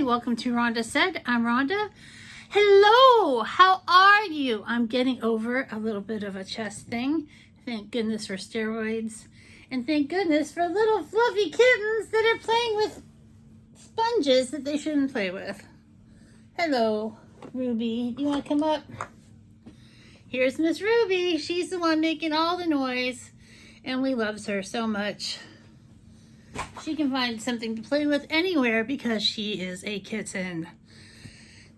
Hi, welcome to Rhonda Said. I'm Rhonda. Hello, how are you? I'm getting over a little bit of a chest thing. Thank goodness for steroids. And thank goodness for little fluffy kittens that are playing with sponges that they shouldn't play with. Hello, Ruby. Do you want to come up? Here's Miss Ruby. She's the one making all the noise. And we loves her so much. She can find something to play with anywhere because she is a kitten.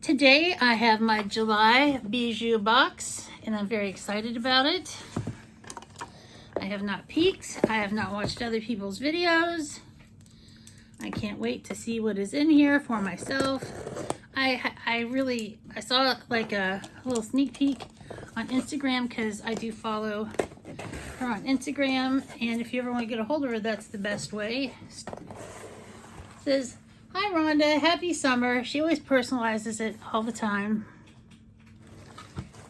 Today I have my July Bijou box and I'm very excited about it. I have not peeked. I have not watched other people's videos. I can't wait to see what is in here for myself. I saw like a little sneak peek on Instagram because I do follow her on Instagram, and if you ever want to get a hold of her, that's the best way. It says, "Hi Rhonda, happy summer." She always personalizes it all the time.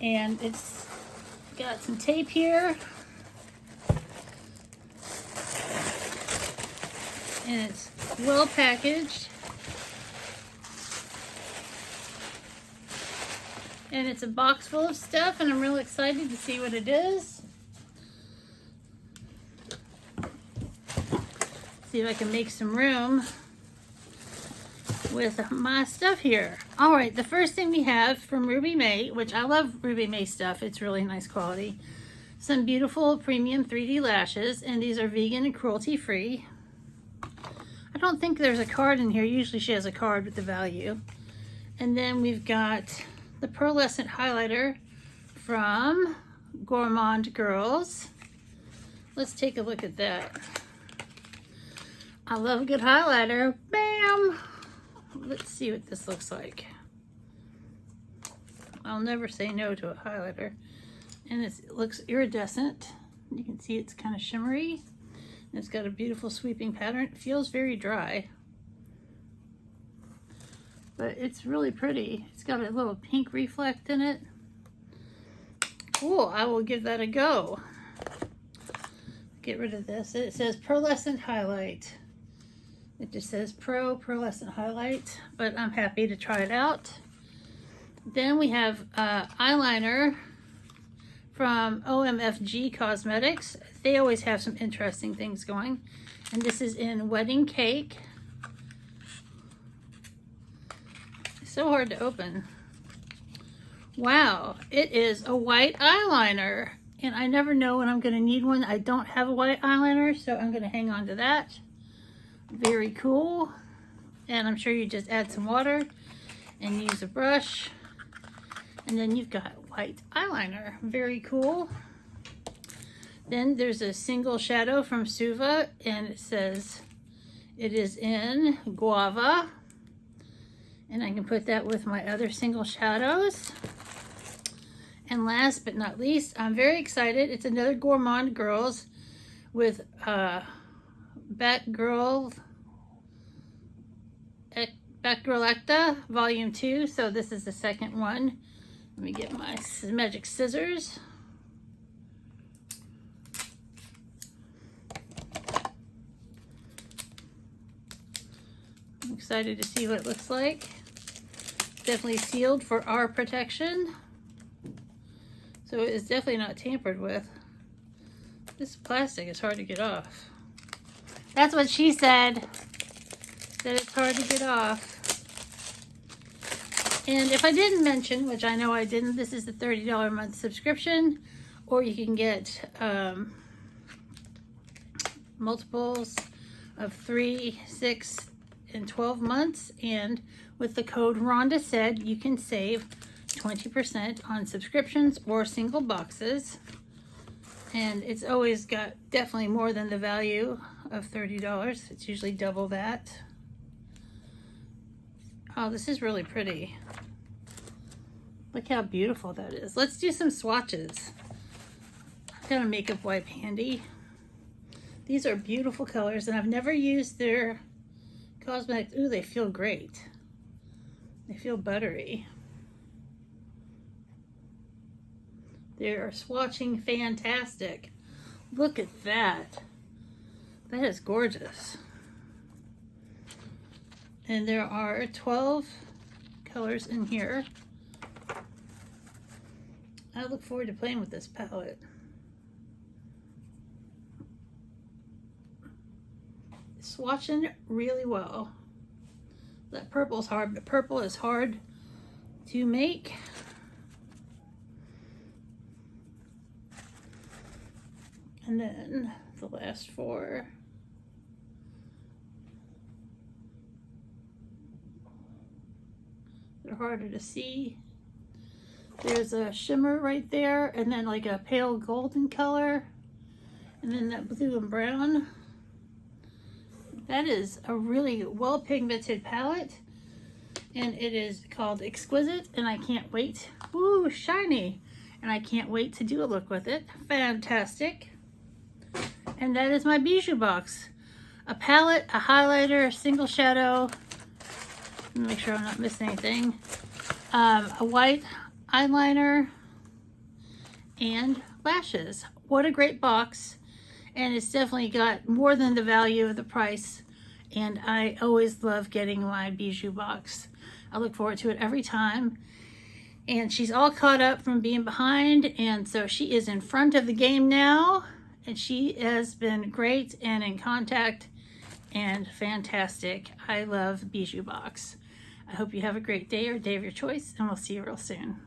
And it's got some tape here. And it's well packaged. And it's a box full of stuff, and I'm really excited to see what it is. See if I can make some room with my stuff here. All right, the first thing we have from Ruby May, which I love Ruby May stuff. It's really nice quality. Some beautiful premium 3D lashes, and these are vegan and cruelty free. I don't think there's a card in here. Usually she has a card with the value. And then we've got the pearlescent highlighter from Gourmand Girls. Let's take a look at that. I love a good highlighter. Bam! Let's see what this looks like. I'll never say no to a highlighter. And it looks iridescent. You can see it's kind of shimmery. And it's got a beautiful sweeping pattern. It feels very dry. But it's really pretty. It's got a little pink reflect in it. Cool, I will give that a go. Get rid of this. It says pearlescent highlight. It just says Pro Pearlescent Highlight, but I'm happy to try it out. Then we have eyeliner from OMFG Cosmetics. They always have some interesting things going. And this is in Wedding Cake. It's so hard to open. Wow, it is a white eyeliner. And I never know when I'm going to need one. I don't have a white eyeliner, so I'm going to hang on to that. Very cool. And I'm sure you just add some water and use a brush. And then you've got white eyeliner. Very cool. Then there's a single shadow from Suva, and it says it is in Guava. And I can put that with my other single shadows. And last but not least, I'm very excited. It's another Gourmand Girls with Batgirl Ecta Volume 2. So this is the second one. Let me get my magic scissors. I'm excited to see what it looks like. Definitely sealed for our protection. So it is definitely not tampered with. This plastic is hard to get off. That's what she said. That it's hard to get off. And if I didn't mention, which I know I didn't, this is the $30 a month subscription, or you can get multiples of 3, 6, and 12 months. And with the code Rhonda Said, you can save 20% on subscriptions or single boxes. And it's always got definitely more than the value of $30. It's usually double that. Oh, this is really pretty. Look how beautiful that is. Let's do some swatches. I've got a makeup wipe handy. These are beautiful colors, and I've never used their cosmetics. Ooh, they feel great. They feel buttery. They're swatching fantastic. Look at that. That is gorgeous. And there are 12 colors in here. I look forward to playing with this palette. Swatching really well. That purple is hard, but purple is hard to make. And then the last 4. They're harder to see. There's a shimmer right there, and then like a pale golden color, and then that blue and brown. That is a really well pigmented palette, and it is called Exquisite, and I can't wait. Ooh, shiny. And I can't wait to do a look with it. Fantastic. And that is my Bijou box. A palette, a highlighter, a single shadow. Let me make sure I'm not missing anything. A white eyeliner and lashes. What a great box. And it's definitely got more than the value of the price. And I always love getting my Bijou box. I look forward to it every time. And she's all caught up from being behind. And so she is in front of the game now. And she has been great and in contact and fantastic. I love Bijou box. I hope you have a great day or day of your choice. And we'll see you real soon.